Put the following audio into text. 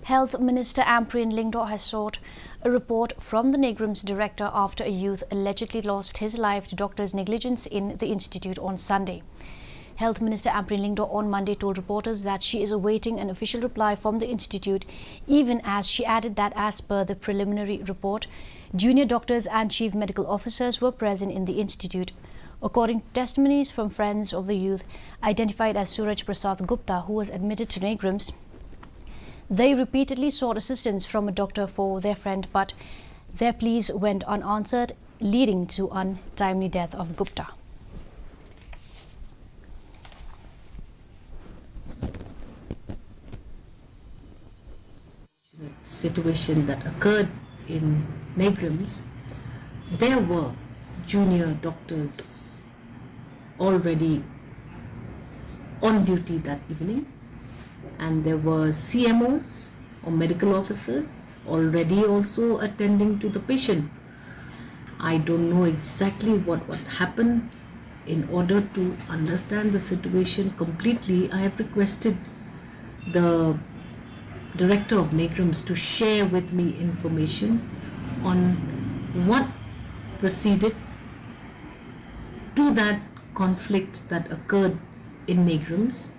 Health Minister Ampreen Lingdo has sought a report from the Neigrihms director after a youth allegedly lost his life to doctors' negligence in the institute on Sunday. Health Minister Ampreen Lingdo on Monday told reporters that she is awaiting an official reply from the institute, even as she added that as per the preliminary report, junior doctors and chief medical officers were present in the institute. According to testimonies from friends of the youth, identified as Suraj Prasad Gupta, who was admitted to Neigrihms, they repeatedly sought assistance from a doctor for their friend, but their pleas went unanswered, leading to untimely death of Gupta. Situation that occurred in Neigrihms, there were junior doctors already on duty that evening, and there were CMOs or medical officers already also attending to the patient. I don't know exactly what happened. In order to understand the situation completely, I have requested the director of Neigrihms to share with me information on what proceeded to that conflict that occurred in Neigrihms.